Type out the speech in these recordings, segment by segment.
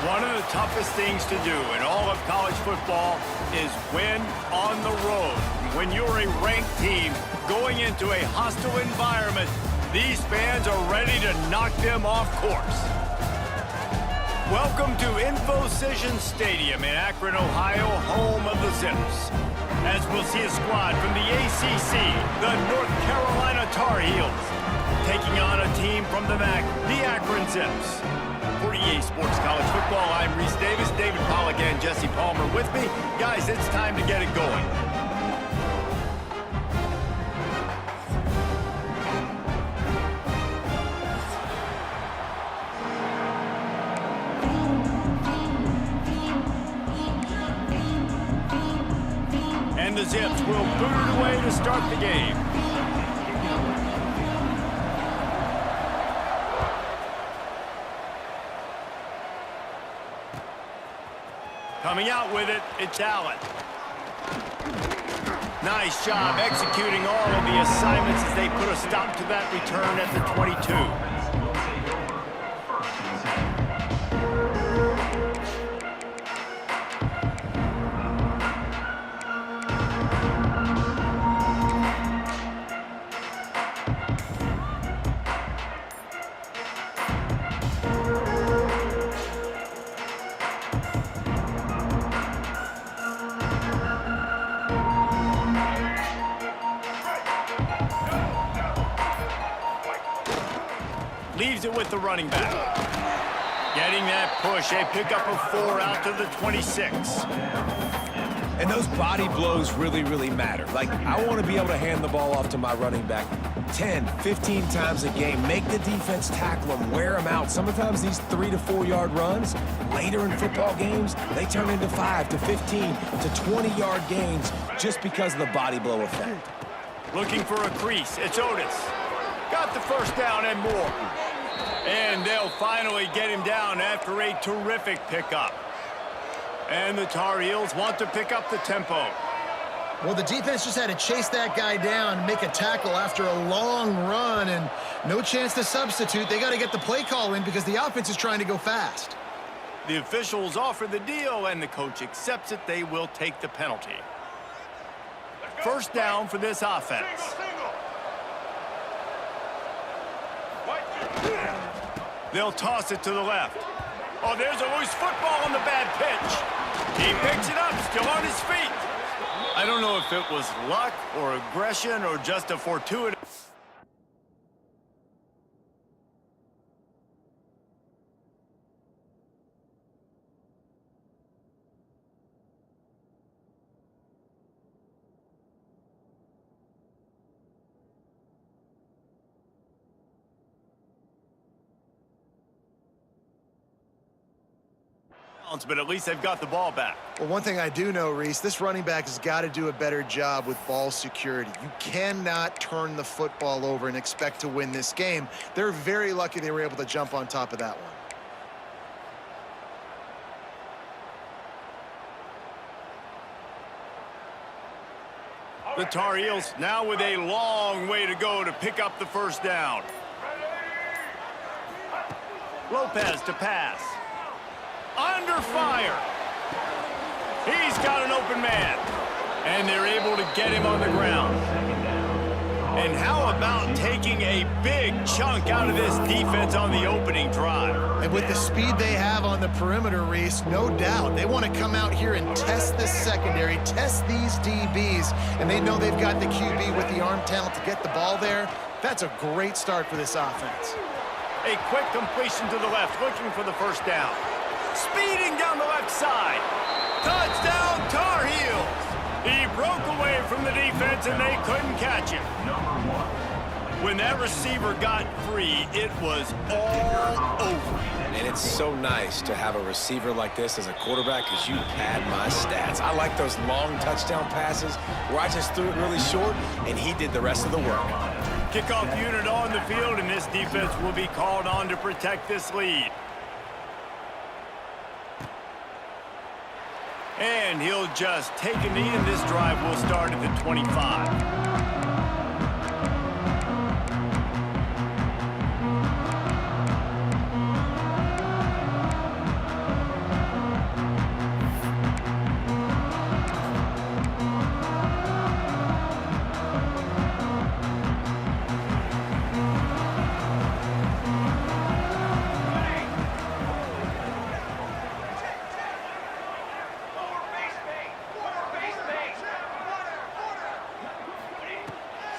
One of the toughest things to do in all of college football is win on the road. When you're a ranked team going into a hostile environment, these fans are ready to knock them off course. Welcome to InfoCision Stadium in Akron, Ohio, home of the Zips. As we'll see a squad from the ACC, the North Carolina Tar Heels, taking on a team from the MAC, the Akron Zips. For EA Sports College Football, I'm Reese Davis, David Pollack, and Jesse Palmer with me. Guys, it's time to get it going. And the Zips will boot it away to start the game. Coming out with it, it's Allen. Nice job executing all of the assignments as they put a stop to that return at the 22. Leaves it with the running back. Getting that push, a pickup of 4 out to the 26. And those body blows really matter. Like, I want to be able to hand the ball off to my running back 10, 15 times a game. Make the defense tackle them, wear them out. Sometimes these 3 to 4 yard runs, later in football games, they turn into 5 to 15 to 20-yard gains just because of the body blow effect. Looking for a crease, it's Otis. Got the first down and more. And they'll finally get him down after a terrific pickup. And the Tar Heels want to pick up the tempo. Well, the defense just had to chase that guy down, make a tackle after a long run, and no chance to substitute. They got to get the play call in because the offense is trying to go fast. The officials offer the deal, and the coach accepts it. They will take the penalty. First down for this offense. They'll toss it to the left. Oh, there's a loose football on the bad pitch. He picks it up, still on his feet. I don't know if it was luck or aggression or just a fortuitous. But at least they've got the ball back. Well, one thing I do know, Reese, this running back has got to do a better job with ball security. You cannot turn the football over and expect to win this game. They're very lucky they were able to jump on top of that one. The Tar Heels now with a long way to go to pick up the first down. Lopez to pass. Under fire. He's got an open man. And they're able to get him on the ground. And how about taking a big chunk out of this defense on the opening drive? And with the speed they have on the perimeter, Reese, no doubt, they want to come out here and test this secondary, test these DBs, and they know they've got the QB with the arm talent to get the ball there. That's a great start for this offense. A quick completion to the left, looking for the first down. Speeding down the left side. Touchdown, Tar Heels. He broke away from the defense, and they couldn't catch him. When that receiver got free, it was all over. And it's so nice to have a receiver like this as a quarterback because you pad my stats. I like those long touchdown passes where I just threw it really short, and he did the rest of the work. Kickoff unit on the field, and this defense will be called on to protect this lead. And he'll just take a knee, and this drive will start at the 25.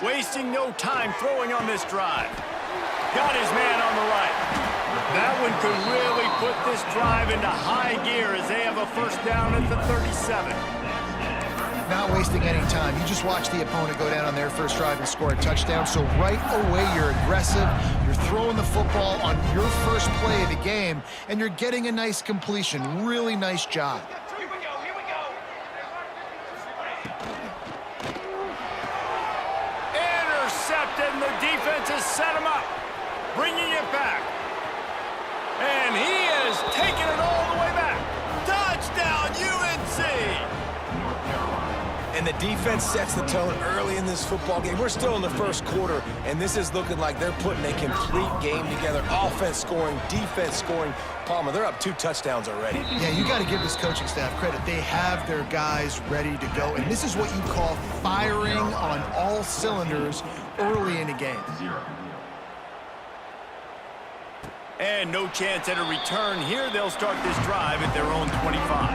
wasting no time throwing on this drive. Got his man on the right. That one could really put this drive into high gear as they have a first down at the 37. Not wasting any time. You just watch the opponent go down on their first drive and score a touchdown. So right away, you're aggressive. You're throwing the football on your first play of the game, and you're getting a nice completion. Really nice job. Here we go. Intercepted, and the defense has set him up. Bringing it back. And he is taking it all the way back. Touchdown, UNC! And the defense sets the tone early in this football game. We're still in the first quarter, and this is looking like they're putting a complete game together. Offense scoring, defense scoring. Palmer, they're up 2 touchdowns already. Yeah, you got to give this coaching staff credit. They have their guys ready to go, and this is what you call firing on all cylinders early in a game. And no chance at a return here. They'll start this drive at their own 25.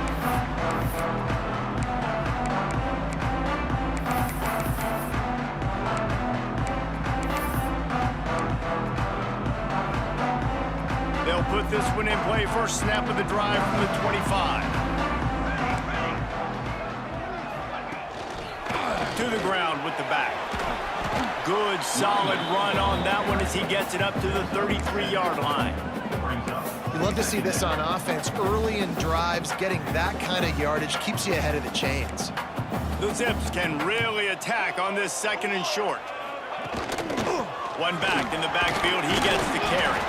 They'll put this one in play. First snap of the drive from the 25. To the ground with the back. Good, solid run on that one as he gets it up to the 33-yard line. You love to see this on offense. Early in drives, getting that kind of yardage keeps you ahead of the chains. The Zips can really attack on this second and short. One back in the backfield. He gets the carry.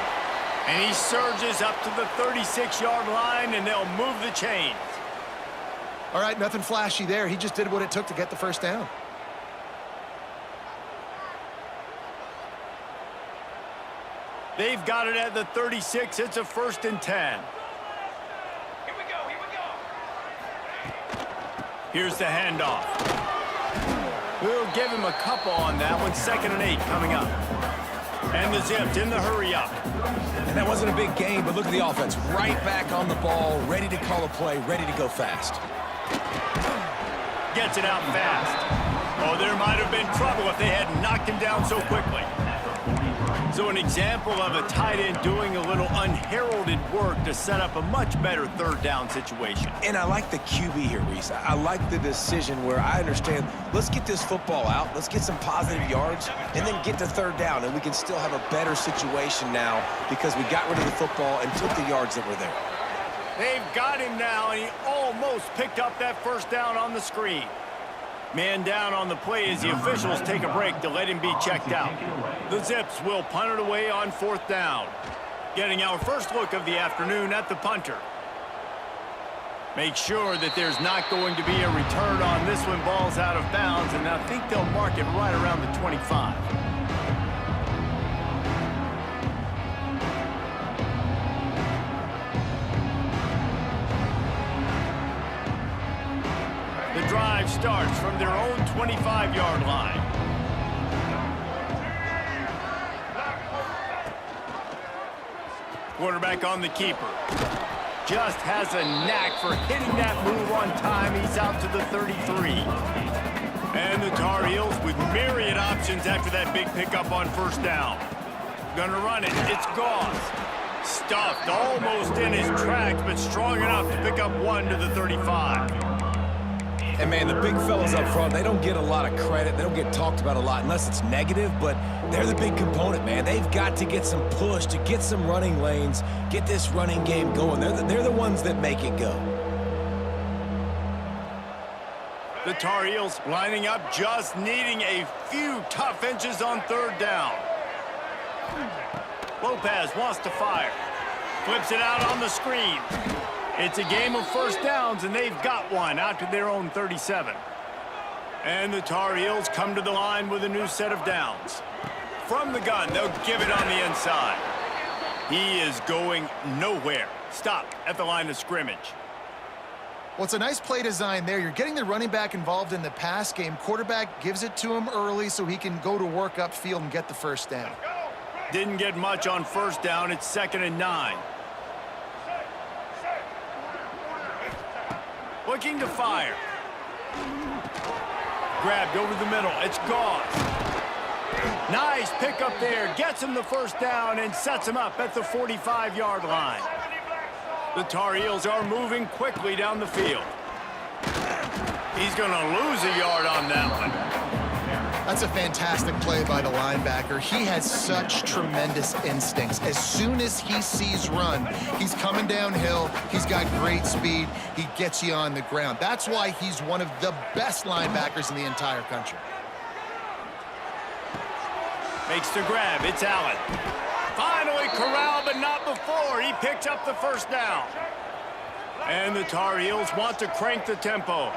And he surges up to the 36-yard line, and they'll move the chains. All right, nothing flashy there. He just did what it took to get the first down. They've got it at the 36. It's a 1st and 10. Here we go. Here's the handoff. We'll give him a couple on that one. 2nd and 8 coming up. And the Zips in the hurry up. And that wasn't a big game, but look at the offense. Right back on the ball, ready to call a play, ready to go fast. Gets it out fast. Oh, there might have been trouble if they hadn't knocked him down so quickly. So an example of a tight end doing a little unheralded work to set up a much better 3rd down situation. And I like the QB here, Reese. I like the decision where I understand, let's get this football out, let's get some positive yards, and then get to 3rd down, and we can still have a better situation now because we got rid of the football and took the yards that were there. They've got him now, and he almost picked up that 1st down on the screen. Man down on the play as the officials take a break to let him be checked out. The Zips will punt it away on 4th down. Getting our first look of the afternoon at the punter. Make sure that there's not going to be a return on this one. Ball's out of bounds, and I think they'll mark it right around the 25. The drive starts from their own 25-yard line. Quarterback on the keeper. Just has a knack for hitting that move on time. He's out to the 33. And the Tar Heels with myriad options after that big pickup on 1st down. Gonna run it. It's Goss. Stuffed almost in his tracks, but strong enough to pick up 1 to the 35. And, man, the big fellas up front, they don't get a lot of credit. They don't get talked about a lot unless it's negative, but they're the big component, man. They've got to get some push, to get some running lanes, get this running game going. They're the ones that make it go. The Tar Heels lining up, just needing a few tough inches on 3rd down. Lopez wants to fire. Flips it out on the screen. It's a game of 1st downs, and they've got one out to their own 37. And the Tar Heels come to the line with a new set of downs. From the gun, they'll give it on the inside. He is going nowhere. Stop at the line of scrimmage. Well, it's a nice play design there. You're getting the running back involved in the pass game. Quarterback gives it to him early so he can go to work upfield and get the 1st down. Didn't get much on 1st down. It's 2nd and 9. Looking to fire. Grabbed over the middle. It's Goss. Nice pickup there. Gets him the first down and sets him up at the 45-yard line. The Tar Heels are moving quickly down the field. He's going to lose a yard on that one. That's a fantastic play by the linebacker. He has such tremendous instincts. As soon as he sees run, he's coming downhill. He's got great speed. He gets you on the ground. That's why he's one of the best linebackers in the entire country. Makes the grab. It's Allen. Finally corralled, but not before. He picks up the first down. And the Tar Heels want to crank the tempo.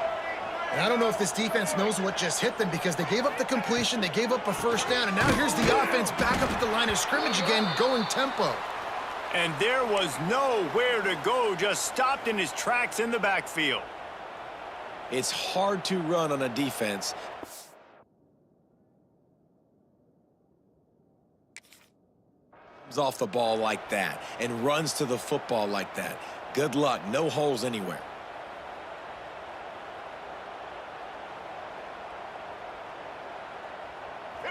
And I don't know if this defense knows what just hit them because they gave up the completion, they gave up a first down, and now here's the offense back up at the line of scrimmage again, going tempo. And there was nowhere to go, just stopped in his tracks in the backfield. It's hard to run on a defense off the ball like that and runs to the football like that. Good luck. No holes anywhere.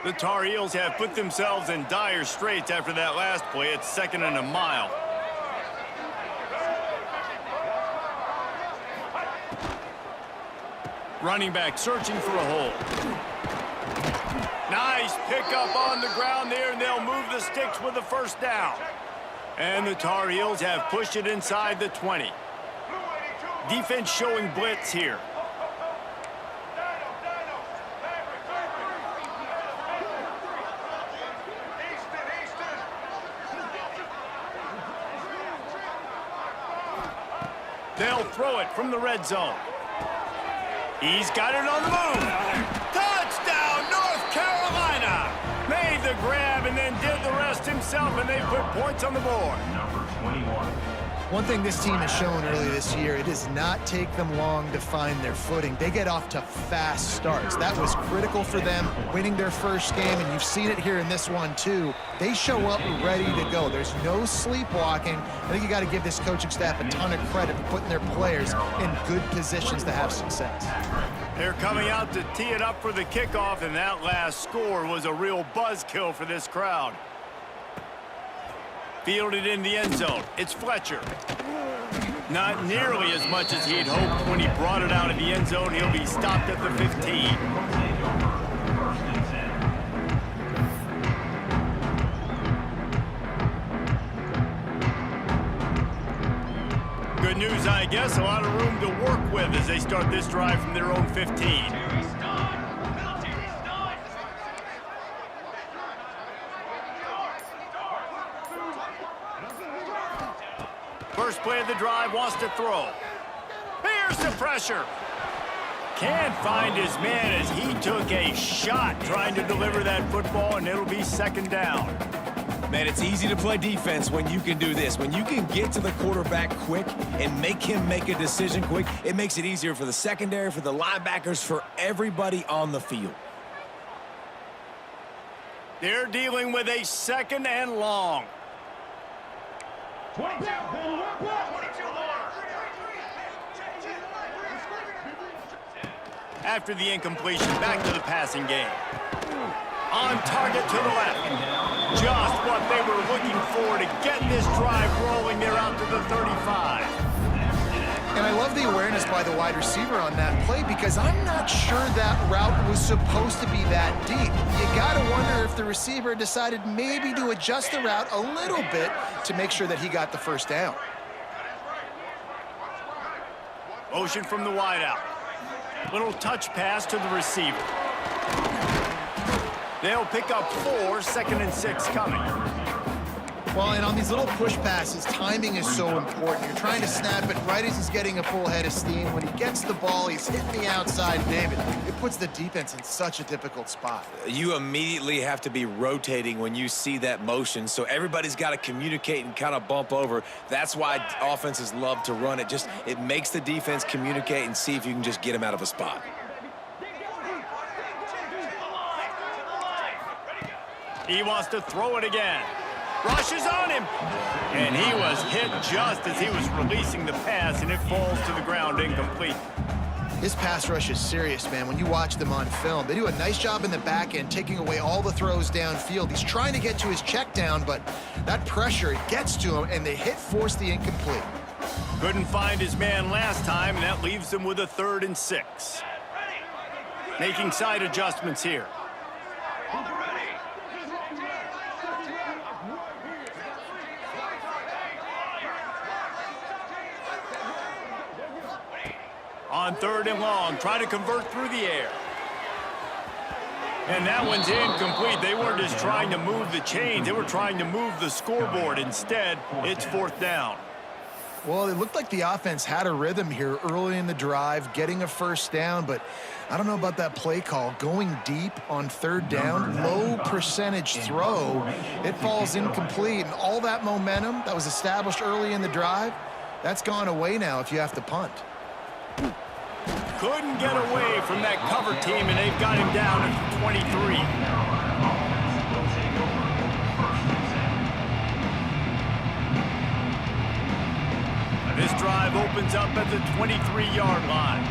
The Tar Heels have put themselves in dire straits after that last play. It's 2nd and a mile. Running back searching for a hole. Nice pickup on the ground there, and they'll move the sticks with the first down. And the Tar Heels have pushed it inside the 20. Defense showing blitz here. They'll throw it from the red zone. He's got it on the move. Touchdown, North Carolina! Made the grab and then did the rest himself, and they put points on the board. Number 21. One thing this team has shown early this year, it does not take them long to find their footing. They get off to fast starts. That was critical for them, winning their first game, and you've seen it here in this one too. They show up ready to go. There's no sleepwalking. I think you got to give this coaching staff a ton of credit for putting their players in good positions to have success. They're coming out to tee it up for the kickoff, and that last score was a real buzzkill for this crowd. Fielded in the end zone. It's Fletcher. Not nearly as much as he'd hoped when he brought it out of the end zone. He'll be stopped at the 15. Good news, I guess. A lot of room to work with as they start this drive from their own 15. First play of the drive, wants to throw. Here's the pressure. Can't find his man as he took a shot trying to deliver that football, and it'll be 2nd down. Man, it's easy to play defense when you can do this. When you can get to the quarterback quick and make him make a decision quick, it makes it easier for the secondary, for the linebackers, for everybody on the field. They're dealing with a 2nd and long. After the incompletion, back to the passing game. On target to the left. Just what they were looking for to get this drive rolling. They're out to the 35. And I love the awareness by the wide receiver on that play because I'm not sure that route was supposed to be that deep. You got to wonder if the receiver decided maybe to adjust the route a little bit to make sure that he got the first down. Motion from the wideout. Little touch pass to the receiver. They'll pick up 4, 2nd and 6 coming. Well, and on these little push passes, timing is so important. You're trying to snap it right as he's getting a full head of steam. When he gets the ball, he's hitting the outside, David. It puts the defense in such a difficult spot. You immediately have to be rotating when you see that motion, so everybody's got to communicate and kind of bump over. That's why offenses love to run it. It makes the defense communicate and see if you can just get him out of a spot. He wants to throw it again. Rushes on him. And he was hit just as he was releasing the pass, and it falls to the ground incomplete. His pass rush is serious, man. When you watch them on film, they do a nice job in the back end, taking away all the throws downfield. He's trying to get to his check down, but that pressure, it gets to him, and the hit forced the incomplete. Couldn't find his man last time, and that leaves him with a 3rd and 6. Making side adjustments here. On 3rd and long, try to convert through the air. And that one's incomplete. They weren't just trying to move the chains. They were trying to move the scoreboard. Instead, it's 4th down. Well, it looked like the offense had a rhythm here early in the drive, getting a 1st down, but I don't know about that play call. Going deep on 3rd down, low percentage throw, it falls incomplete, and all that momentum that was established early in the drive, that's gone away now if you have to punt. Couldn't get away from that cover team, and they've got him down at 23. This drive opens up at the 23-yard line.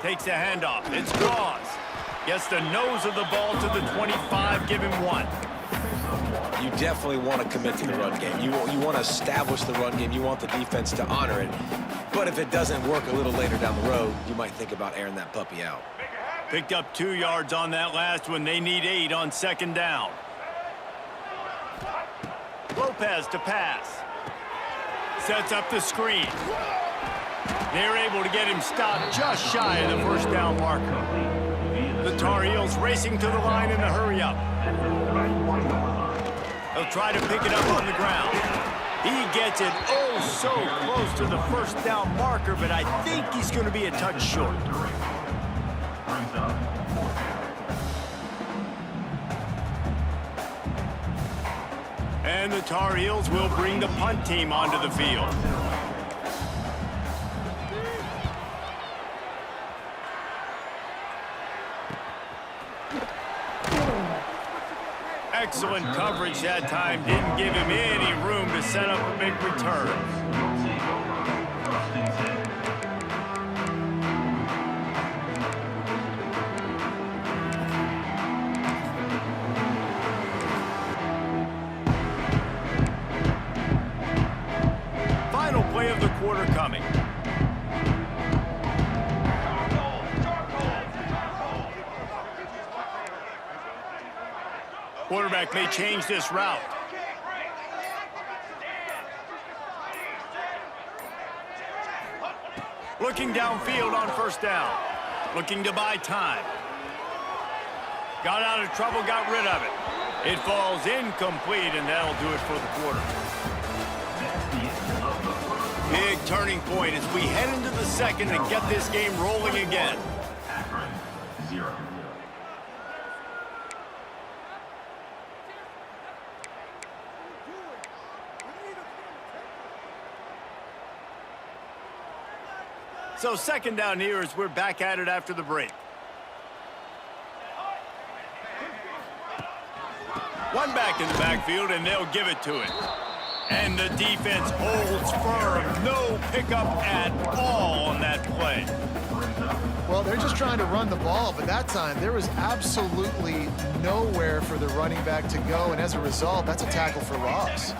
Takes a handoff. It's Draws. Gets the nose of the ball to the 25. Give him 1. You definitely want to commit to the run game. You want to establish the run game. You want the defense to honor it. But if it doesn't work a little later down the road, you might think about airing that puppy out. Picked up 2 yards on that last one. They need 8 on 2nd down. Lopez to pass. Sets up the screen. They're able to get him stopped just shy of the 1st down marker. The Tar Heels racing to the line in the hurry-up. They'll try to pick it up on the ground. He gets it oh so close to the 1st down marker, but I think he's going to be a touch short. And the Tar Heels will bring the punt team onto the field. Excellent coverage that time. Didn't give him any room to set up a big return. Final play of the quarter coming. Quarterback may change this route. Looking downfield on 1st down. Looking to buy time. Got out of trouble, got rid of it. It falls incomplete, and that'll do it for the quarter. Big turning point as we head into the 2nd and get this game rolling again. Akron, 0. So 2nd down here as we're back at it after the break. One back in the backfield, and they'll give it to it. And the defense holds firm. No pickup at all on that play. Well, they're just trying to run the ball, but that time there was absolutely nowhere for the running back to go, and as a result, that's a tackle for loss.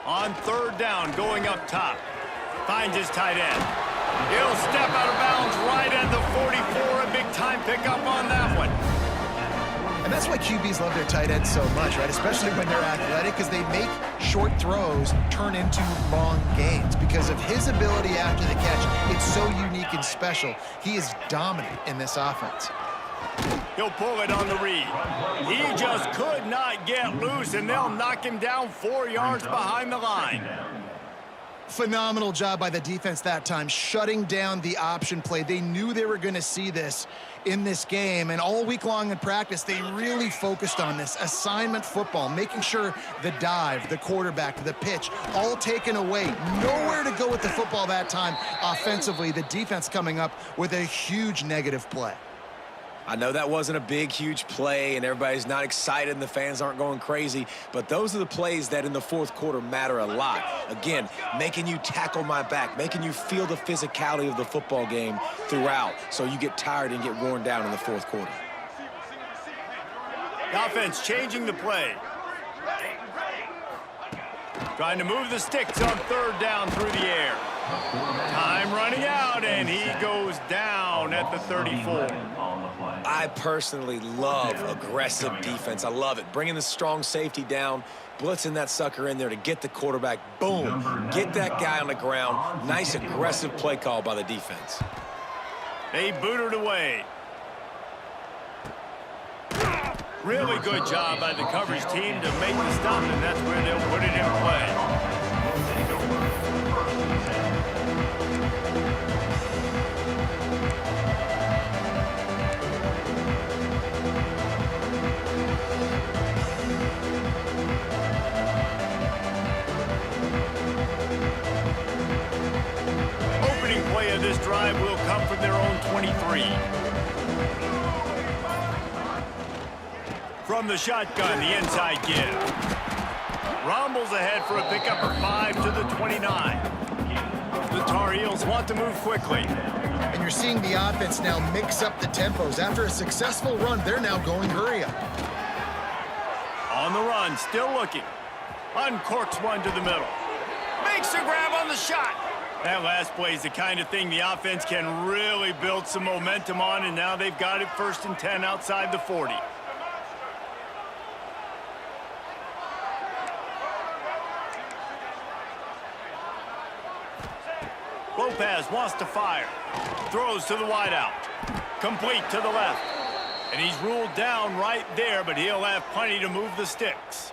On 3rd down, going up top. Finds his tight end. He'll step out of bounds right at the 44. A big-time pickup on that one. And that's why QBs love their tight ends so much, right? Especially when they're athletic, because they make short throws turn into long gains. Because of his ability after the catch, it's so unique and special. He is dominant in this offense. He'll pull it on the read. He just could not get loose, and they'll knock him down 4 yards behind the line. Phenomenal job by the defense that time, shutting down the option play. They knew they were going to see this in this game, and all week long in practice, they really focused on this assignment football, making sure the dive, the quarterback, the pitch, all taken away. Nowhere to go with the football that time offensively. The defense coming up with a huge negative play. I know that wasn't a big, huge play, and everybody's not excited and the fans aren't going crazy, but those are the plays that in the fourth quarter matter a lot. Again, making you tackle my back, making you feel the physicality of the football game throughout so you get tired and get worn down in the fourth quarter. The offense changing the play. Trying to move the sticks on third down through the air. Time running out, and he goes down at the 34. I personally love aggressive defense. I love it. Bringing the strong safety down, blitzing that sucker in there to get the quarterback. Boom. Get that guy on the ground. Nice aggressive play call by the defense. They boot it away. Really good job by the coverage team to make the stop, and that's where they'll put it in play. Opening play of this drive will come from their own 23. From the shotgun, the inside give. Rumbles ahead for a pickup of 5 to the 29. The Tar Heels want to move quickly. And you're seeing the offense now mix up the tempos. After a successful run, they're now going hurry up. On the run, still looking. Uncorks one to the middle. Makes a grab on the shot. That last play is the kind of thing the offense can really build some momentum on, and now they've got it 1st and 10 outside the 40. Lopez wants to fire. Throws to the wideout. Complete to the left. And he's ruled down right there, but he'll have plenty to move the sticks.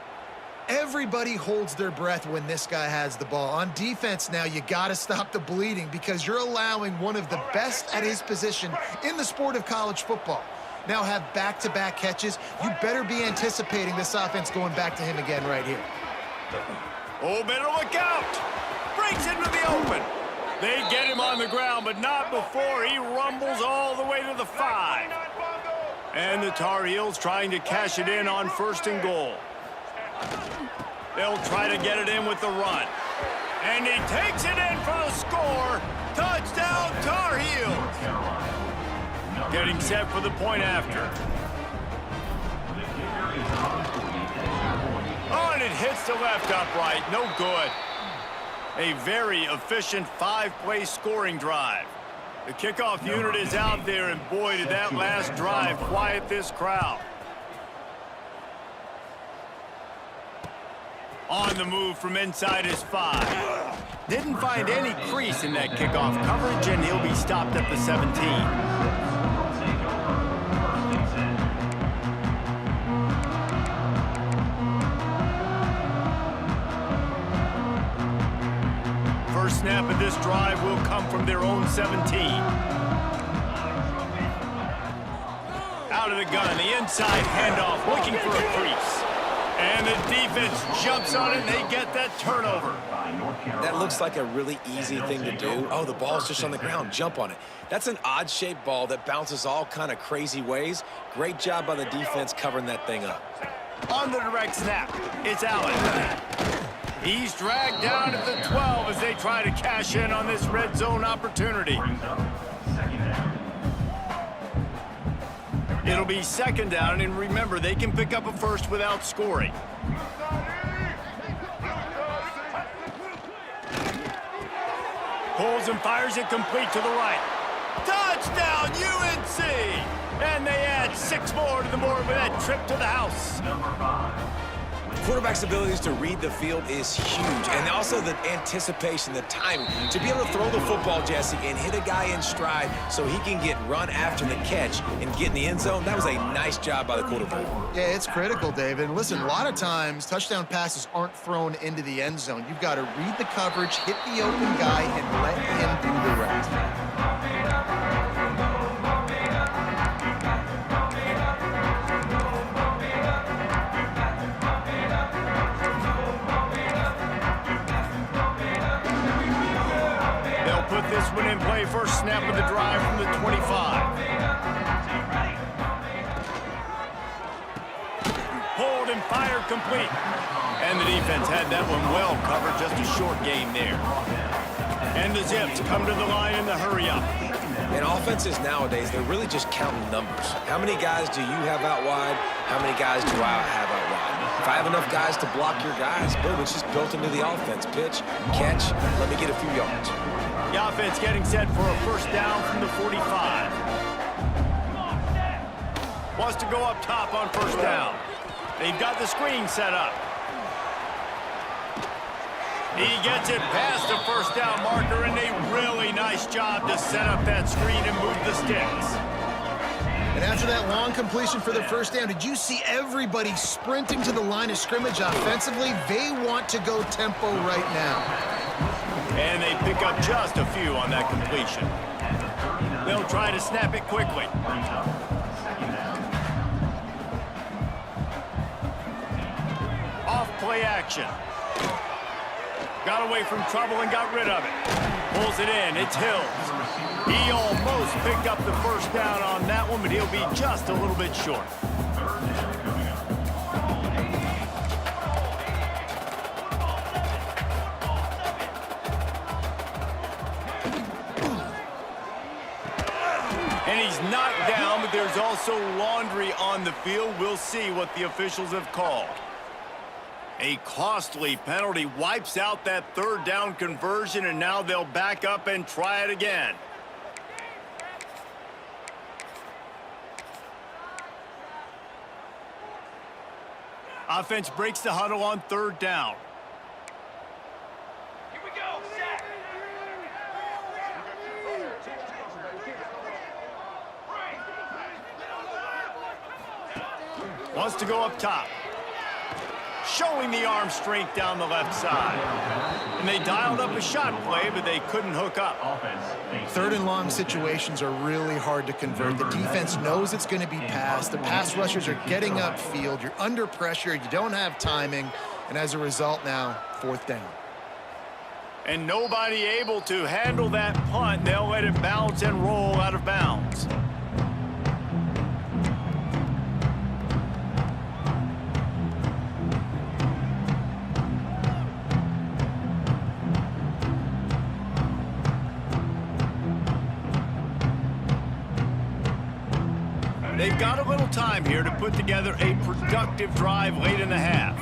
Everybody holds their breath when this guy has the ball. On defense now, you got to stop the bleeding because you're allowing one of the best at his position in the sport of college football. Now have back-to-back catches. You better be anticipating this offense going back to him again right here. Oh, better look out. Breaks into the open. They get him on the ground, but not before he rumbles all the way to the 5. And the Tar Heels trying to cash it in on 1st and goal. They'll try to get it in with the run. And he takes it in for the score. Touchdown, Tar Heels. Getting set for the point after. Oh, and it hits the left upright. No good. A very efficient 5-play scoring drive. The kickoff unit is out there, and boy, did that last drive quiet this crowd. On the move from inside his 5. Didn't find any crease in that kickoff coverage, and he'll be stopped at the 17. First snap of this drive will come from their own 17. Out of the gun, the inside handoff, looking for a crease. And the defense jumps on it, and they get that turnover. That looks like a really easy thing to do. Oh, the ball's just on the ground. Jump on it. That's an odd-shaped ball that bounces all kind of crazy ways. Great job by the defense covering that thing up. On the direct snap, it's Allen. He's dragged down at the 12 as they try to cash in on this red zone opportunity. It'll be 2nd down, and remember, they can pick up a first without scoring. Pulls and fires it complete to the right. Touchdown, UNC! And they add 6 more to the board with that trip to the house. Quarterback's abilities to read the field is huge, and also the anticipation, the timing. To be able to throw the football, Jesse, and hit a guy in stride so he can get run after the catch and get in the end zone, that was a nice job by the quarterback. Yeah, it's critical, David. And listen, a lot of times, touchdown passes aren't thrown into the end zone. You've got to read the coverage, hit the open guy, and let him do the rest. Put this one in play, first snap of the drive from the 25. pulled and fired complete. And the defense had that one well covered, just a short game there. And the Zips come to the line in the hurry-up. And offenses nowadays, they're really just counting numbers. How many guys do you have out wide? How many guys do I have out wide? If I have enough guys to block your guys, boom, it's just built into the offense. Pitch, catch, let me get a few yards. The offense getting set for a first down from the 45. Wants to go up top on first down. They've got the screen set up. He gets it past the first down marker, and a really nice job to set up that screen and move the sticks. And after that long completion for the first down, did you see everybody sprinting to the line of scrimmage offensively? They want to go tempo right now. And they pick up just a few on that completion. They'll try to snap it quickly. Off play action. Got away from trouble and got rid of it. Pulls it in. It's Hills. He almost picked up the first down on that one, but he'll be just a little bit short. And he's knocked down, but there's also laundry on the field. We'll see what the officials have called. A costly penalty wipes out that third down conversion, and now they'll back up and try it again. Offense breaks the huddle on third down. Here we go, set. Wants to go up top. Showing the arm strength down the left side. And they dialed up a shot play, but they couldn't hook up. Third and long situations are really hard to convert. The defense knows it's going to be passed. The pass rushers are getting upfield. You're under pressure. You don't have timing. And as a result now, fourth down. And nobody able to handle that punt. They'll let it bounce and roll out of bounds. They've got a little time here to put together a productive drive late in the half.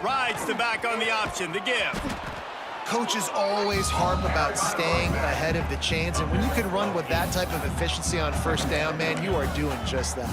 Rides the back on the option, the give. Coaches always harp about staying ahead of the chains, and when you can run with that type of efficiency on first down, man, you are doing just that.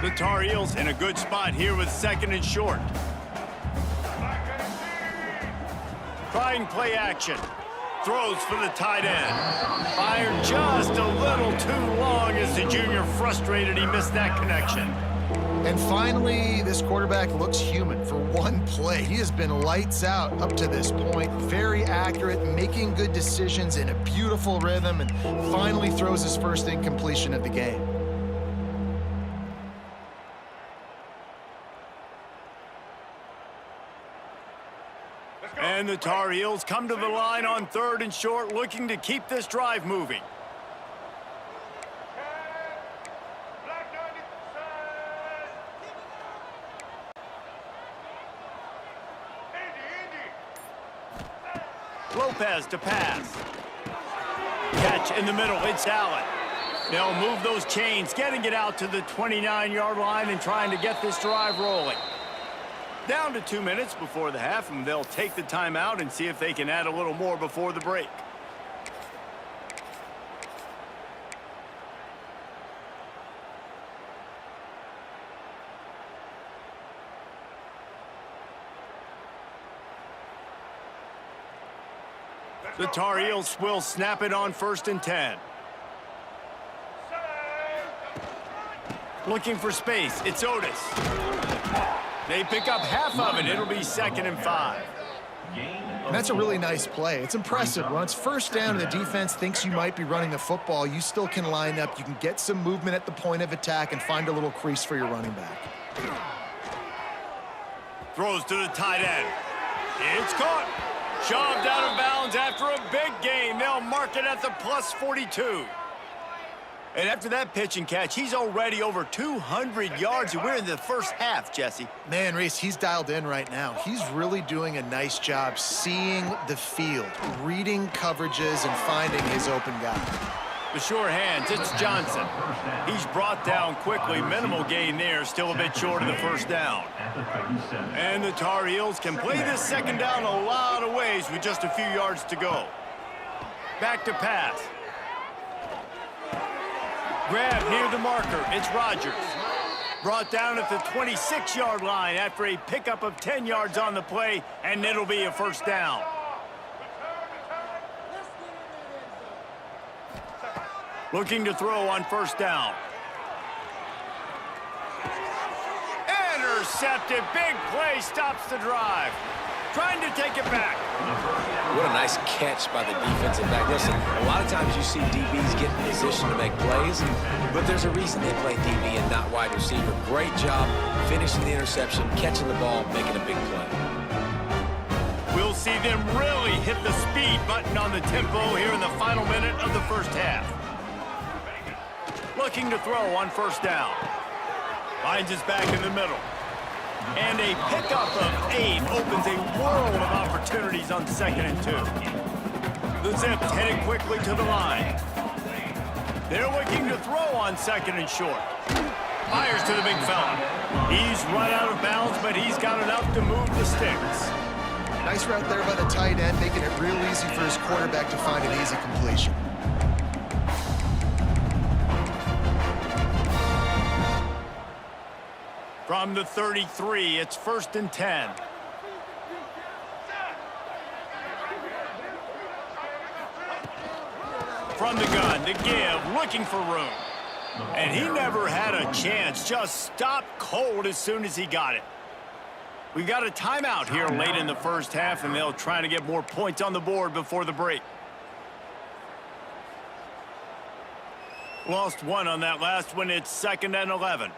The Tar Heels in a good spot here with second and short. Trying play action. Throws for the tight end. Fired just a little too long as the junior frustrated he missed that connection. And finally, this quarterback looks human for one play. He has been lights out up to this point. Very accurate, making good decisions in a beautiful rhythm, and finally throws his first incompletion of the game. And the Tar Heels come to the line on third and short, looking to keep this drive moving. Lopez to pass. Catch in the middle, it's Allen. They'll move those chains, getting it out to the 29-yard line and trying to get this drive rolling. Down to 2 minutes before the half, and they'll take the timeout and see if they can add a little more before the break. The Tar Heels will snap it on 1st and 10. Looking for space, it's Otis. They pick up half of it. It'll be 2nd and 5. And that's a really nice play. It's impressive. When it's first down and the defense thinks you might be running the football, you still can line up. You can get some movement at the point of attack and find a little crease for your running back. Throws to the tight end. It's caught. Shoved out of bounds after a big gain. They'll mark it at the plus 42. And after that pitch and catch, he's already over 200 yards, and we're in the first half, Jesse. Man, Reese, he's dialed in right now. He's really doing a nice job seeing the field, reading coverages, and finding his open guy. The sure hands, it's Johnson. He's brought down quickly. Minimal gain there, still a bit short of the first down. And the Tar Heels can play this second down a lot of ways with just a few yards to go. Back to pass. Grab near the marker, it's Rodgers. Brought down at the 26-yard line after a pickup of 10 yards on the play, and it'll be a first down. Looking to throw on first down. Intercepted, big play, stops the drive. Trying to take it back. What a nice catch by the defensive back. Listen, a lot of times you see DBs get in position to make plays, but there's a reason they play DB and not wide receiver. Great job finishing the interception, catching the ball, making a big play. We'll see them really hit the speed button on the tempo here in the final minute of the first half. Looking to throw on first down. Finds his back in the middle. And a pickup of 8 opens a world of opportunities on 2nd and 2. The Zips headed quickly to the line. They're looking to throw on 2nd and short. Fires to the big fella. He's run out of bounds, but he's got enough to move the sticks. Nice route there by the tight end, making it real easy for his quarterback to find an easy completion. From the 33, it's 1st and 10. From the gun, the give, looking for room. And he never had a chance, just stopped cold as soon as he got it. We've got a timeout here late in the first half, and they'll try to get more points on the board before the break. Lost one on that last one, it's 2nd and 11.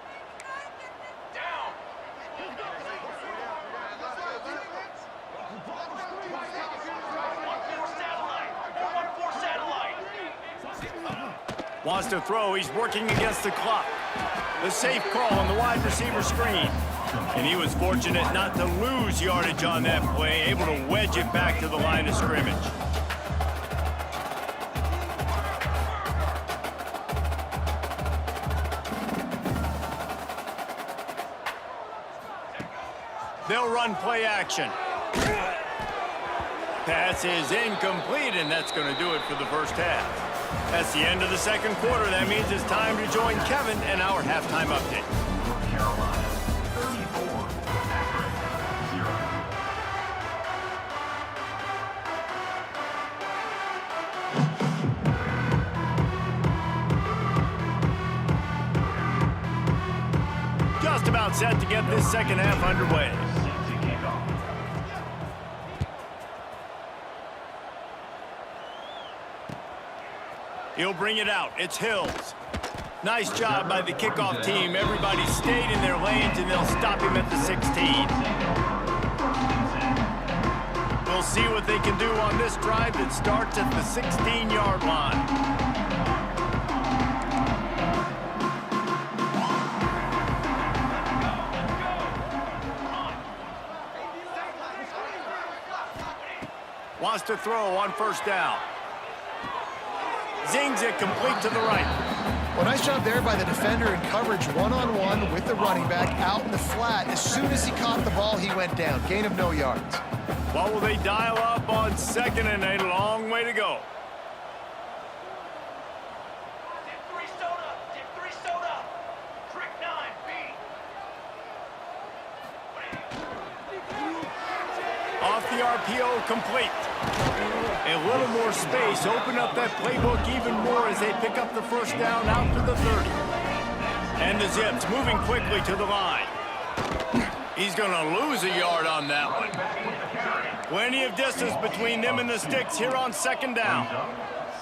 Wants to throw, he's working against the clock. The safe call on the wide receiver screen. And he was fortunate not to lose yardage on that play, able to wedge it back to the line of scrimmage. They'll run play action. Pass is incomplete, and that's going to do it for the first half. That's the end of the second quarter. That means it's time to join Kevin and our halftime update. North Carolina, 34, Akron, 0. Just about set to get this second half underway. He'll bring it out. It's Hills. Nice job by the kickoff team. Everybody stayed in their lanes, and they'll stop him at the 16. We'll see what they can do on this drive that starts at the 16-yard line. Wants to throw on first down. Zings it complete to the right. Well, nice job there by the defender in coverage one-on-one with the running back out in the flat. As soon as he caught the ball, he went down. Gain of no yards. What will they dial up on 2nd and 8? A long way to go. Dip 3 soda. Dip 3 soda. Trick 9B. Off the RPO, complete. A little more space, open up that playbook even more as they pick up the first down out to the 30. And the Zips moving quickly to the line. He's going to lose a yard on that one. Plenty of distance between them and the sticks here on second down.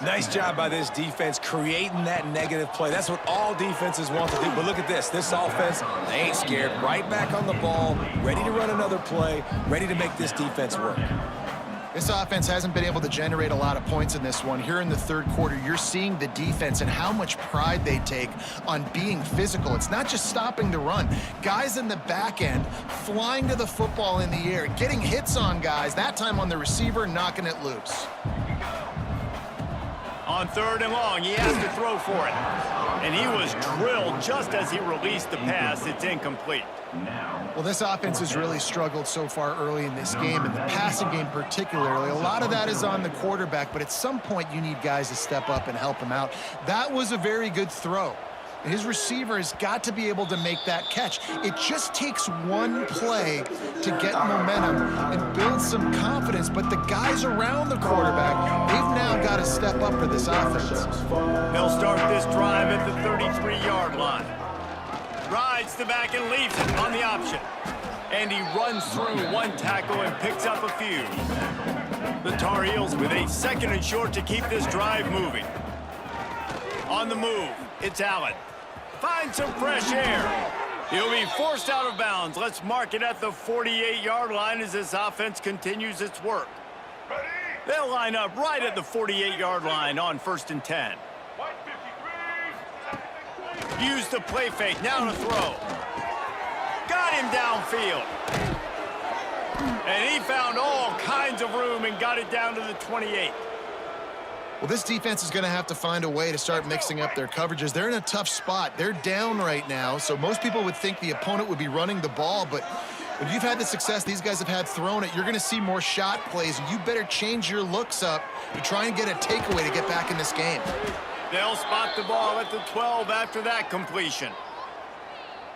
Nice job by this defense creating that negative play. That's what all defenses want to do. But look at this. This offense, they ain't scared. Right back on the ball, ready to run another play, ready to make this defense work. This offense hasn't been able to generate a lot of points in this one. Here in the third quarter, you're seeing the defense and how much pride they take on being physical. It's not just stopping the run. Guys in the back end flying to the football in the air, getting hits on guys, that time on the receiver, knocking it loose. On third and long, he has to throw for it. And he was drilled just as he released the pass. It's incomplete. Well, this offense has really struggled so far early in this game, and the passing game particularly. A lot of that is on the quarterback, but at some point you need guys to step up and help him out. That was a very good throw. His receiver has got to be able to make that catch. It just takes one play to get momentum and build some confidence, but the guys around the quarterback, they've now got to step up for this offense. They'll start this drive at the 33-yard line. Rides the back and leaves it on the option. And he runs through one tackle and picks up a few. The Tar Heels with a second and short to keep this drive moving. On the move, it's Allen. Find some fresh air. He'll be forced out of bounds. Let's mark it at the 48-yard line as this offense continues its work. They'll line up right at the 48-yard line on 1st and 10. Use the play fake, now to throw. Got him downfield. And he found all kinds of room and got it down to the 28. Well, this defense is going to have to find a way to start mixing up their coverages. They're in a tough spot. They're down right now, so most people would think the opponent would be running the ball, but when you've had the success these guys have had throwing it, you're going to see more shot plays. You better change your looks up to try and get a takeaway to get back in this game. They'll spot the ball at the 12 after that completion.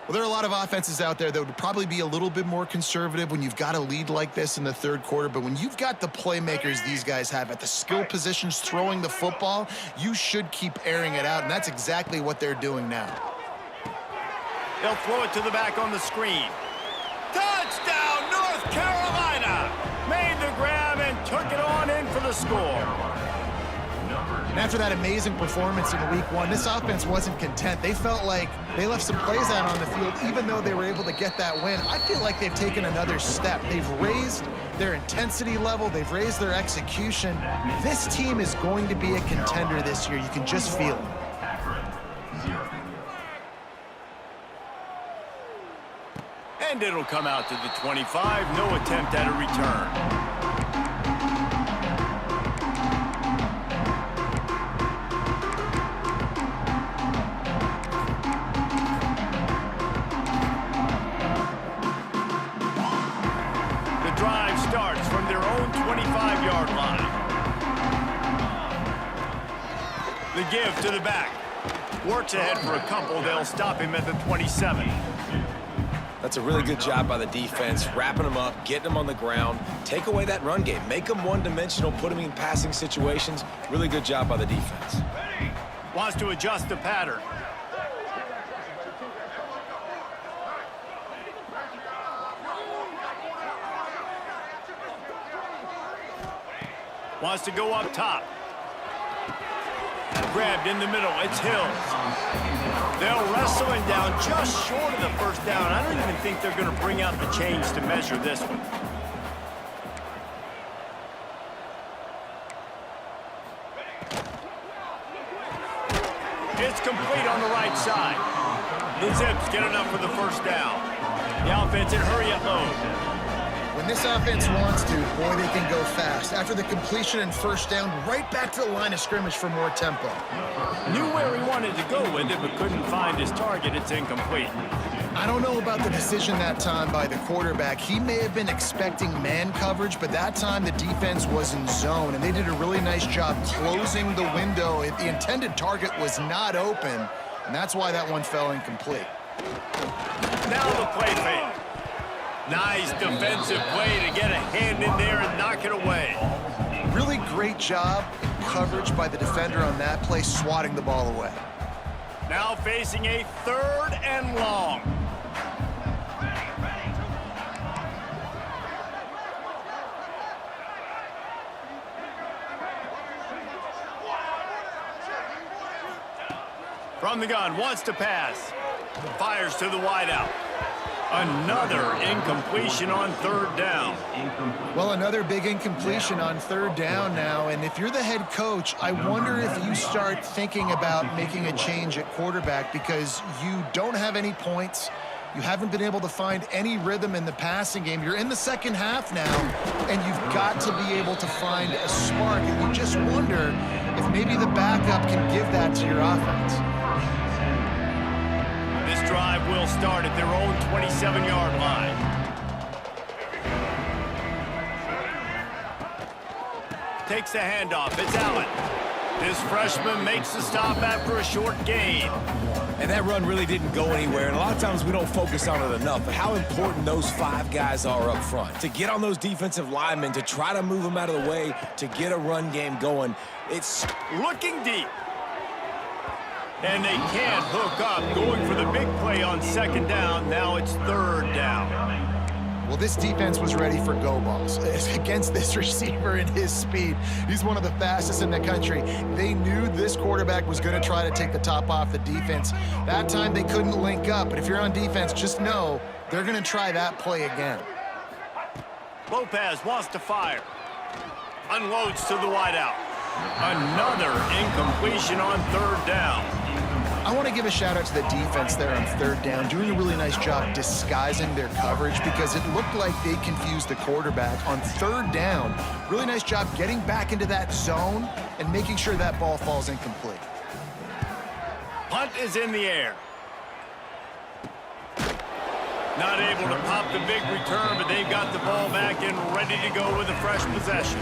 Well, there are a lot of offenses out there that would probably be a little bit more conservative when you've got a lead like this in the third quarter, but when you've got the playmakers these guys have at the skill positions throwing the football, you should keep airing it out, and that's exactly what they're doing now. They'll throw it to the back on the screen. Touchdown, North Carolina! Made the grab and took it on in for the score. And after that amazing performance in week one, this offense wasn't content. They felt like they left some plays out on the field, even though they were able to get that win. I feel like they've taken another step. They've raised their intensity level. They've raised their execution. This team is going to be a contender this year. You can just feel it. And it'll come out to the 25. No attempt at a return. Starts from their own 25-yard line. The give to the back. Works ahead for a couple. They'll stop him at the 27. That's a really good job by the defense, wrapping them up, getting them on the ground, take away that run game, make them one-dimensional, put them in passing situations. Really good job by the defense. Wants to adjust the pattern. Wants to go up top. Grabbed in the middle. It's Hills. They'll wrestle him down just short of the first down. I don't even think they're going to bring out the chains to measure this one. It's complete on the right side. The Zips get enough for the first down. The offense in hurry up mode. When this offense wants to, boy, they can go fast. After the completion and first down, right back to the line of scrimmage for more tempo. Knew where he wanted to go with it, but couldn't find his target. It's incomplete. I don't know about the decision that time by the quarterback. He may have been expecting man coverage, but that time the defense was in zone, and they did a really nice job closing the window. The intended target was not open, and that's why that one fell incomplete. Now the play fake. Nice defensive play to get a hand in there and knock it away. Really great job in coverage by the defender on that play, swatting the ball away. Now facing a 3rd and long. From the gun, wants to pass. Fires to the wideout. Another incompletion on third down. Well, another big incompletion on third down now, and if you're the head coach, I wonder if you start thinking about making a change at quarterback because you don't have any points. You haven't been able to find any rhythm in the passing game. You're in the second half now, and you've got to be able to find a spark, and you just wonder if maybe the backup can give that to your offense. This drive will start at their own 27-yard line. Takes the handoff. It's Allen. This freshman makes the stop after a short gain. And that run really didn't go anywhere, and a lot of times we don't focus on it enough, but how important those 5 guys are up front. To get on those defensive linemen, to try to move them out of the way, to get a run game going, it's looking deep. And they can't hook up, going for the big play on second down. Now it's third down. Well, this defense was ready for go balls against this receiver and his speed. He's one of the fastest in the country. They knew this quarterback was going to try to take the top off the defense. That time they couldn't link up, but if you're on defense, just know they're going to try that play again. Lopez wants to fire. Unloads to the wideout. Another incompletion on third down. I want to give a shout out to the defense there on third down, doing a really nice job disguising their coverage because it looked like they confused the quarterback on third down. Really nice job getting back into that zone and making sure that ball falls incomplete. Punt is in the air. Not able to pop the big return, but they've got the ball back and ready to go with a fresh possession.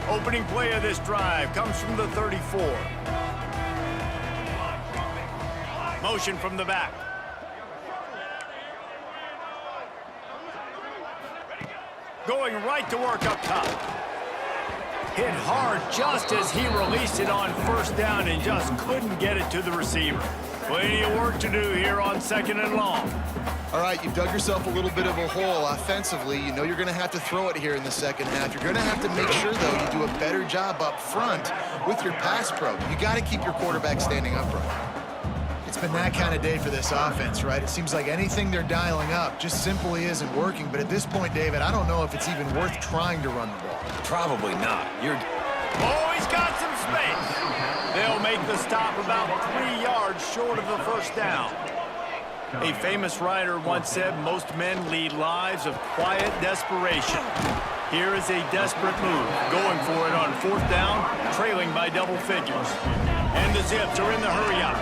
Opening play of this drive comes from the 34. Motion from the back. Going right to work up top. Hit hard just as he released it on first down and just couldn't get it to the receiver. Plenty of work to do here on second and long. All right, you've dug yourself a little bit of a hole offensively. You know you're going to have to throw it here in the second half. You're going to have to make sure, though, you do a better job up front with your pass pro. You got to keep your quarterback standing upright. It's been that kind of day for this offense, right? It seems like anything they're dialing up just simply isn't working. But at this point, David, I don't know if it's even worth trying to run the ball. probably not. Oh, he's got some space. They'll make the stop about 3 yards short of the first down. A famous writer once said, most men lead lives of quiet desperation. Here is a desperate move, going for it on fourth down, trailing by double figures. And the Zips are in the hurry-up.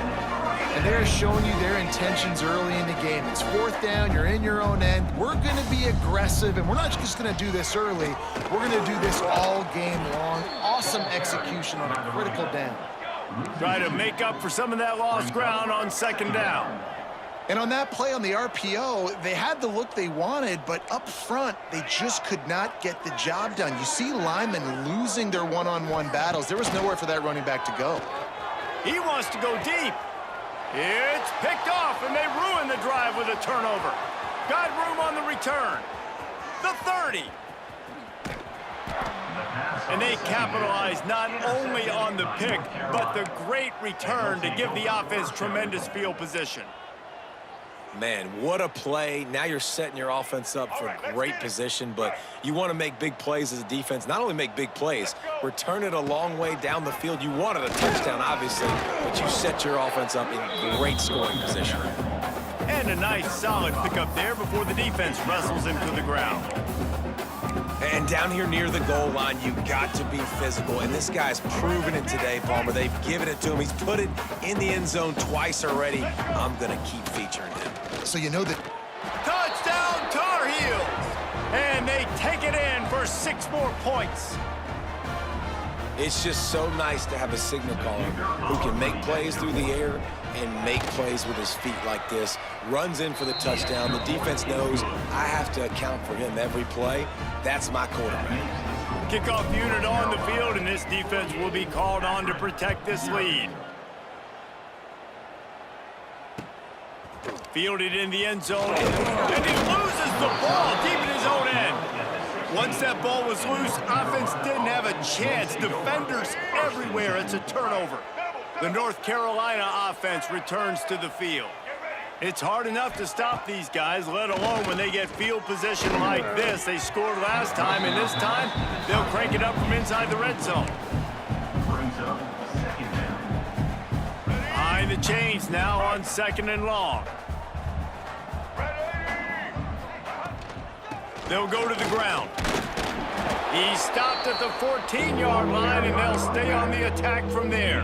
And they're showing you their intentions early in the game. It's fourth down, you're in your own end. We're going to be aggressive, and we're not just going to do this early. We're going to do this all game long. Awesome execution on a critical down. Try to make up for some of that lost ground on second down. And on that play on the RPO, they had the look they wanted, but up front, they just could not get the job done. You see linemen losing their one-on-one battles. There was nowhere for that running back to go. He wants to go deep. It's picked off, and they ruin the drive with a turnover. Got room on the return. The 30. And they capitalize not only on the pick, but the great return to give the offense tremendous field position. Man, what a play. Now you're setting your offense up for great position, but you want to make big plays as a defense. Not only make big plays, return it a long way down the field. You wanted a touchdown, obviously, but you set your offense up in great scoring position. And a nice, solid pickup there before the defense wrestles him to the ground. And down here near the goal line, you've got to be physical. And this guy's proven it today, Palmer. They've given it to him. He's put it in the end zone twice already. I'm going to keep featuring him. So you know that... Touchdown, Tar Heels! And they take it in for 6 more points. It's just so nice to have a signal caller who can make plays through the air and make plays with his feet like this. Runs in for the touchdown. The defense knows I have to account for him every play. That's my quarterback. Kickoff unit on the field, and this defense will be called on to protect this lead. Fielded in the end zone, and he loses the ball deep in his own end. Once that ball was loose, offense didn't have a chance. Defenders everywhere. It's a turnover. The North Carolina offense returns to the field. It's hard enough to stop these guys, let alone when they get field position like this. They scored last time, and this time, they'll crank it up from inside the red zone. Brings up second down. Behind the chains now on 2nd and long. They'll go to the ground. He stopped at the 14-yard line, and they'll stay on the attack from there.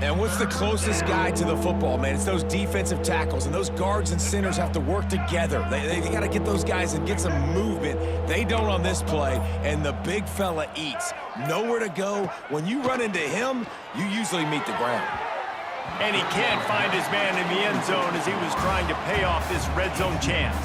And what's the closest guy to the football, man? It's those defensive tackles, and those guards and centers have to work together. They got to get those guys and get some movement. They don't on this play, and the big fella eats. Nowhere to go. When you run into him, you usually meet the ground. And he can't find his man in the end zone as he was trying to pay off this red zone chance.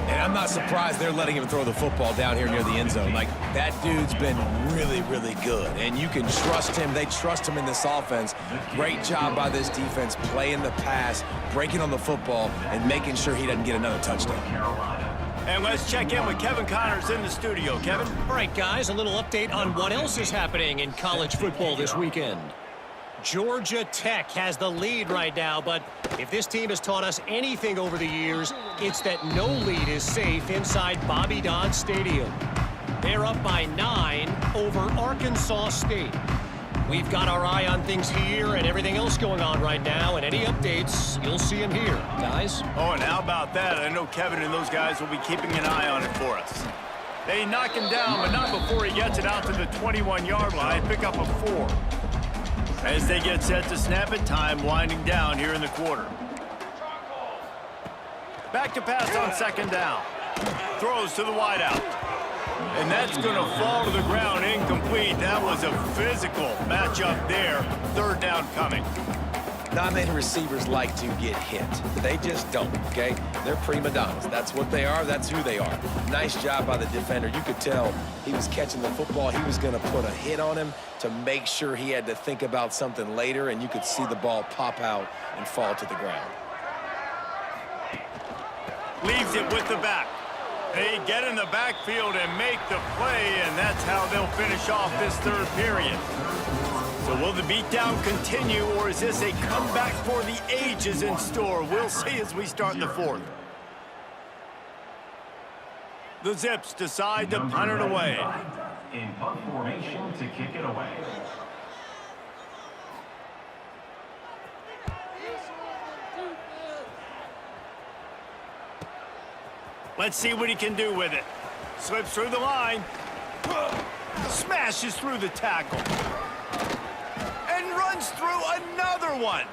And I'm not surprised they're letting him throw the football down here near the end zone. Like, that dude's been really, really good. And you can trust him. They trust him in this offense. Great job by this defense playing the pass, breaking on the football, and making sure he doesn't get another touchdown. And let's check in with Kevin Connors in the studio. Kevin? All right, guys, a little update on what else is happening in college football this weekend. Georgia Tech has the lead right now, but if this team has taught us anything over the years, it's that no lead is safe inside Bobby Dodd Stadium. They're up by 9 over Arkansas State. We've got our eye on things here and everything else going on right now, and any updates, you'll see them here. Guys? Oh, and how about that? I know Kevin and those guys will be keeping an eye on it for us. They knock him down, but not before he gets it out to the 21-yard line. Pick up a 4. As they get set to snap it, time winding down here in the quarter. Back to pass on 2nd down. Throws to the wideout. And that's going to fall to the ground incomplete. That was a physical matchup there. 3rd down coming. Not many receivers like to get hit. They just don't, okay? They're prima donnas. That's what they are. That's who they are. Nice job by the defender. You could tell he was catching the football. He was going to put a hit on him to make sure he had to think about something later, and you could see the ball pop out and fall to the ground. Leaves it with the back. They get in the backfield and make the play, and that's how they'll finish off this 3rd period. So will the beatdown continue, or is this a comeback for the ages in store? We'll see as we start the 4th. The Zips decide to punt it away. In punt formation to kick it away. Let's see what he can do with it. Slips through the line. Smashes through the tackle. And runs through another one.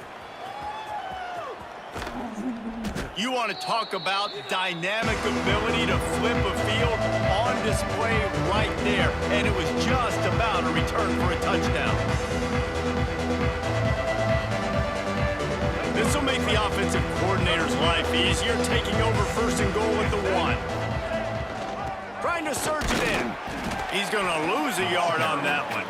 You want to talk about dynamic ability to flip a field on display right there. And it was just about a return for a touchdown. This will make the offensive coordinator's life easier, taking over 1st and goal at the 1. Trying to surge it in. He's going to lose a yard on that one.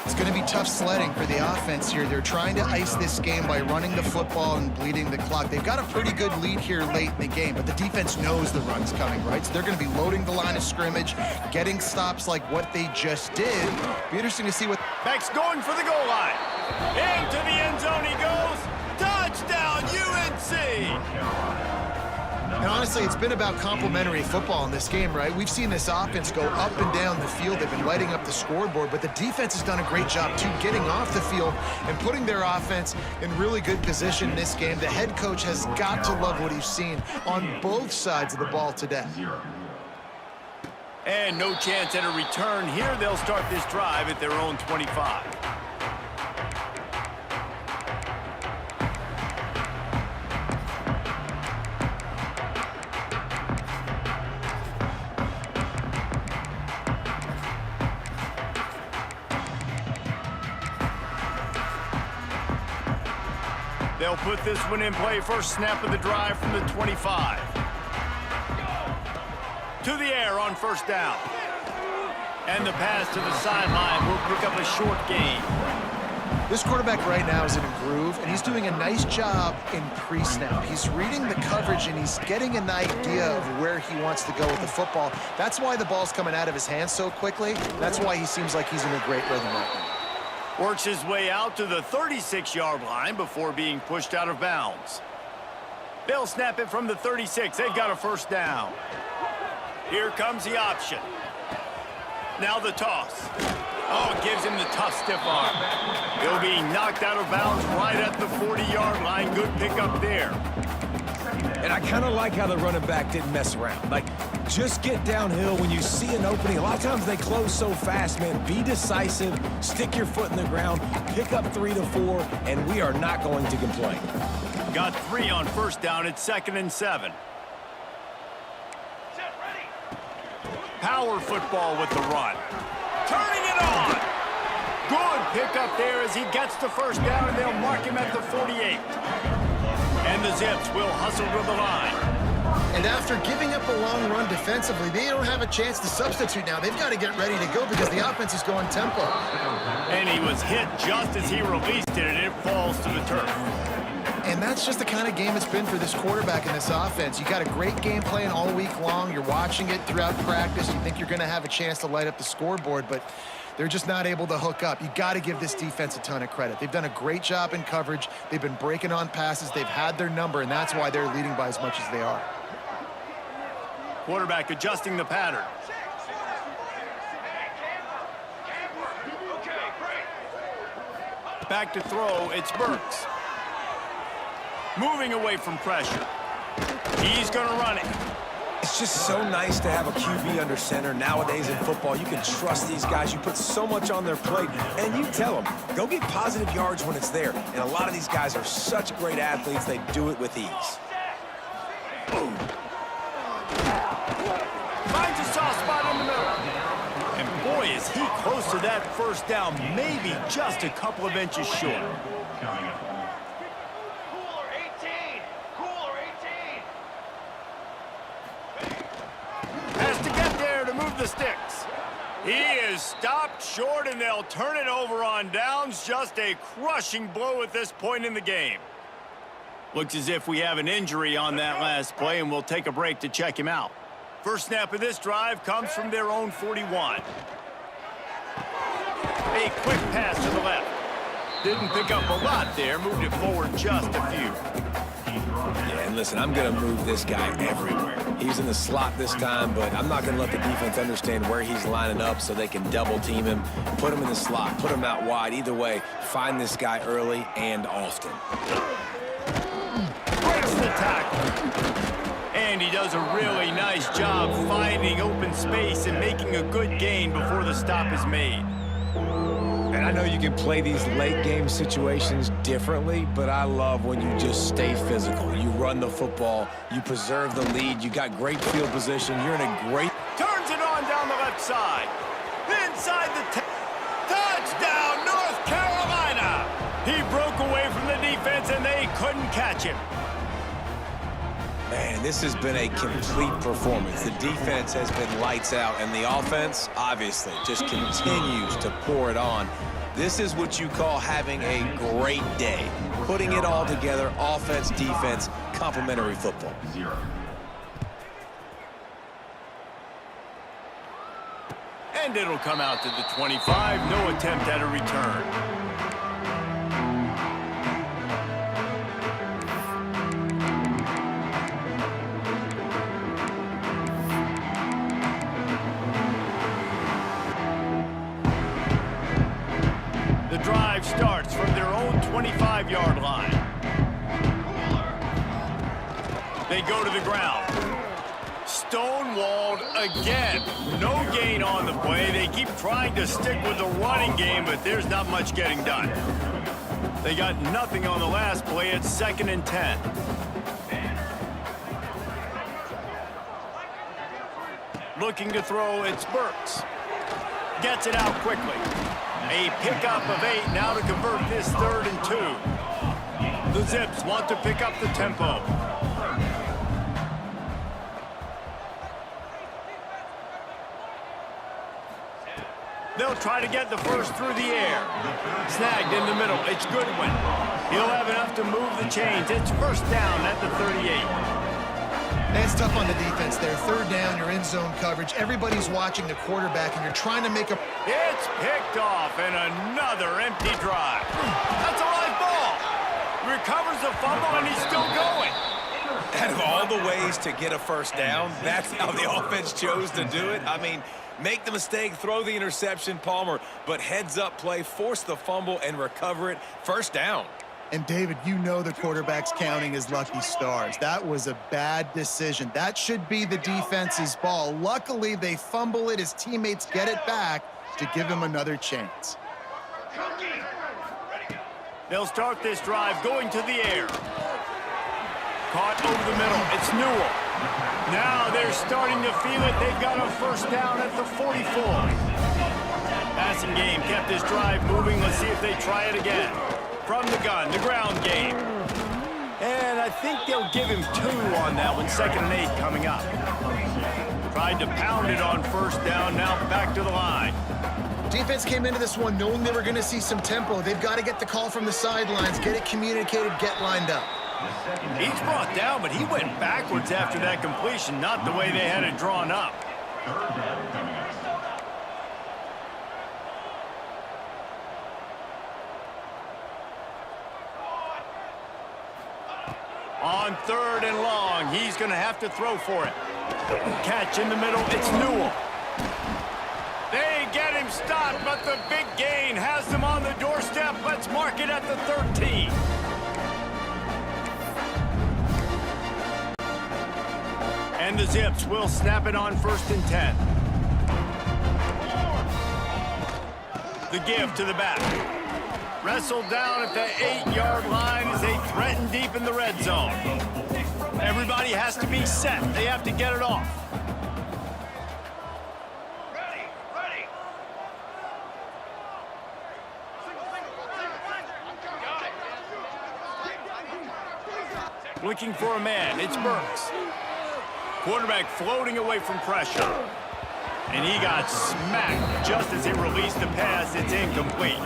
It's going to be tough sledding for the offense here. They're trying to ice this game by running the football and bleeding the clock. They've got a pretty good lead here late in the game, but the defense knows the run's coming, right? So they're going to be loading the line of scrimmage, getting stops like what they just did. Be interesting to see what... Beck's going for the goal line. Into the end zone he goes. Touchdown, UNC! And honestly, it's been about complementary football in this game, right? We've seen this offense go up and down the field. They've been lighting up the scoreboard, but the defense has done a great job, too, getting off the field and putting their offense in really good position in this game. The head coach has got to love what he's seen on both sides of the ball today. And no chance at a return here. They'll start this drive at their own 25. They'll put this one in play. First snap of the drive from the 25. To the air on 1st down. And the pass to the sideline will pick up a short gain. This quarterback right now is in a groove, and he's doing a nice job in pre-snap. He's reading the coverage, and he's getting an idea of where he wants to go with the football. That's why the ball's coming out of his hands so quickly. That's why he seems like he's in a great rhythm right now. Works his way out to the 36-yard line before being pushed out of bounds. They'll snap it from the 36. They've got a first down. Here comes the option. Now the toss. Oh, it gives him the tough stiff arm. He'll be knocked out of bounds right at the 40-yard line. Good pickup there. And I kind of like how the running back didn't mess around. Like, just get downhill when you see an opening. A lot of times they close so fast, man. Be decisive, stick your foot in the ground, pick up 3 to 4, and we are not going to complain. Got 3 on first down. It's 2nd and 7. Set, ready. Power football with the run. Turning it on. Good pickup there as he gets the first down, and they'll mark him at the 48. And the Zips will hustle to the line. And after giving up a long run defensively, they don't have a chance to substitute now. They've got to get ready to go because the offense is going tempo. And he was hit just as he released it, and it falls to the turf. And that's just the kind of game it's been for this quarterback in this offense. You got a great game plan all week long. You're watching it throughout practice. You think you're going to have a chance to light up the scoreboard, but they're just not able to hook up. You got to give this defense a ton of credit. They've done a great job in coverage. They've been breaking on passes. They've had their number, and that's why they're leading by as much as they are. Quarterback adjusting the pattern. Okay, great. Back to throw, it's Burks. Moving away from pressure. He's going to run it. It's just so nice to have a QB under center. Nowadays in football, you can trust these guys. You put so much on their plate, and you tell them, go get positive yards when it's there. And a lot of these guys are such great athletes, they do it with ease. Finds a soft spot in the middle. And boy, is he close to that first down, maybe just a couple of inches short. Coming up. Cooler 18. Cooler 18. Has to get there to move the sticks. He is stopped short, and they'll turn it over on downs. Just a crushing blow at this point in the game. Looks as if we have an injury on that last play, and we'll take a break to check him out. First snap of this drive comes from their own 41. A quick pass to the left. Didn't pick up a lot there, moved it forward just a few. Yeah, and listen, I'm going to move this guy everywhere. He's in the slot this time, but I'm not going to let the defense understand where he's lining up so they can double team him, put him in the slot, put him out wide. Either way, find this guy early and often. Breaks the tackle. And he does a really nice job finding open space and making a good gain before the stop is made. And I know you can play these late game situations differently, but I love when you just stay physical. You run the football, you preserve the lead, you got great field position, you're in a great... Turns it on down the left side. Inside the... Touchdown, North Carolina! He broke away from the defense, and they couldn't catch him. Man, this has been a complete performance. The defense has been lights out, and the offense, obviously, just continues to pour it on. This is what you call having a great day. Putting it all together, offense, defense, complementary football. 0. And it'll come out to the 25. No attempt at a return. The drive starts from their own 25-yard line. They go to the ground. Stonewalled again. No gain on the play. They keep trying to stick with the running game, but there's not much getting done. They got nothing on the last play. It's 2nd and 10. Looking to throw, it's Burks. Gets it out quickly. A pickup of 8 now to convert this 3rd and 2. The Zips want to pick up the tempo. They'll try to get the first through the air. Snagged in the middle. It's Goodwin. He'll have enough to move the chains. It's first down at the 38. It's tough on the defense there. Third down, you're in zone coverage. Everybody's watching the quarterback, and you're trying to make a... It's picked off, and another empty drive. That's a live ball. Recovers the fumble, and he's still going. Out of all the ways to get a first down, that's how the offense chose to do it. I mean, make the mistake, throw the interception, Palmer, but heads-up play, force the fumble, and recover it. First down. And, David, you know the quarterback's counting his lucky stars. That was a bad decision. That should be the defense's ball. Luckily, they fumble it. His teammates get it back to give him another chance. They'll start this drive going to the air. Caught over the middle. It's Newell. Now they're starting to feel it. They've got a first down at the 44. Passing game kept this drive moving. Let's see if they try it again. From the gun, the ground game. And I think they'll give him 2 on that one. 2nd and 8 coming up. Tried to pound it on first down. Now back to the line. Defense came into this one knowing they were going to see some tempo. They've got to get the call from the sidelines, get it communicated, get lined up. He's brought down, but he went backwards after that completion, not the way they had it drawn up. On 3rd and long, he's going to have to throw for it. Catch in the middle, it's Newell. They get him stopped, but the big gain has them on the doorstep. Let's mark it at the 13. And the Zips will snap it on 1st and 10. The give to the back. Wrestled down at the 8-yard line as they threaten deep in the red zone. Everybody has to be set. They have to get it off. Looking for a man. It's Burks. Quarterback floating away from pressure. And he got smacked just as he released the pass. It's incomplete.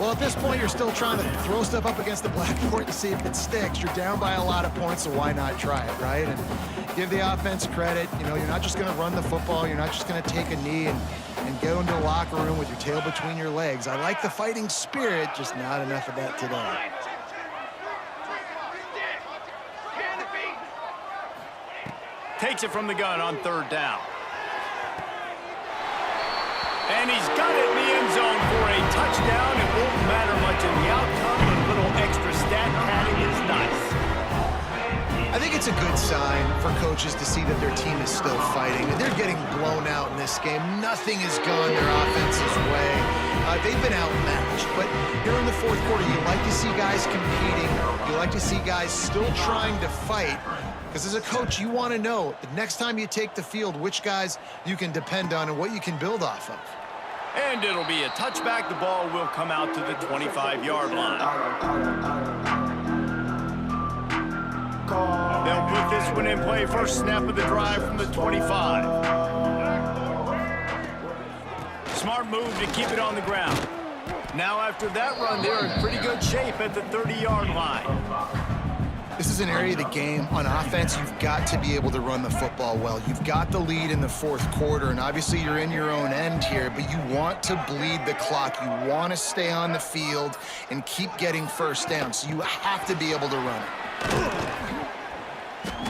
Well, at this point, you're still trying to throw stuff up against the blackboard to see if it sticks. You're down by a lot of points, so why not try it, right? And give the offense credit. You know, you're not just going to run the football. You're not just going to take a knee and go into the locker room with your tail between your legs. I like the fighting spirit, just not enough of that today. Takes it from the gun on 3rd down. And he's got it in the end zone for a touchdown. It won't matter much in the outcome. A little extra stat padding is nice. I think it's a good sign for coaches to see that their team is still fighting. They're getting blown out in this game. Nothing has gone their offense's way. They've been outmatched. But here in the 4th quarter, you like to see guys competing. You like to see guys still trying to fight. Because as a coach, you want to know the next time you take the field, which guys you can depend on and what you can build off of. And it'll be a touchback. The ball will come out to the 25-yard line. They'll put this one in play. First snap of the drive from the 25. Smart move to keep it on the ground. Now after that run, they're in pretty good shape at the 30-yard line. This is an area of the game. On offense, you've got to be able to run the football well. You've got the lead in the 4th quarter, and obviously you're in your own end here, but you want to bleed the clock. You want to stay on the field and keep getting first down, so you have to be able to run it.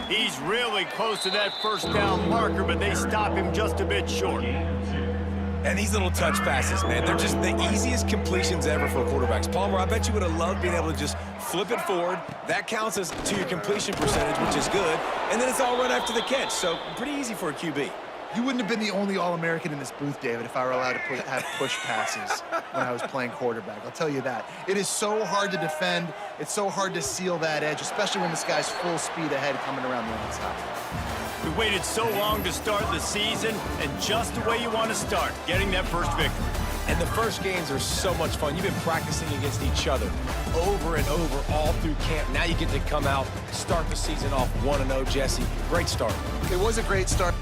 He's really close to that first down marker, but they stop him just a bit short. And these little touch passes, man, they're just the easiest completions ever for quarterbacks. Palmer, I bet you would have loved being able to just flip it forward. That counts as to your completion percentage, which is good. And then it's all run after the catch, so pretty easy for a QB. You wouldn't have been the only All-American in this booth, David, if I were allowed to have push passes when I was playing quarterback. I'll tell you that. It is so hard to defend. It's so hard to seal that edge, especially when this guy's full speed ahead coming around the outside. We waited so long to start the season, and just the way you want to start, getting that first victory. And the first games are so much fun. You've been practicing against each other over and over all through camp. Now you get to come out, start the season off 1-0, Jesse. Great start. It was a great start.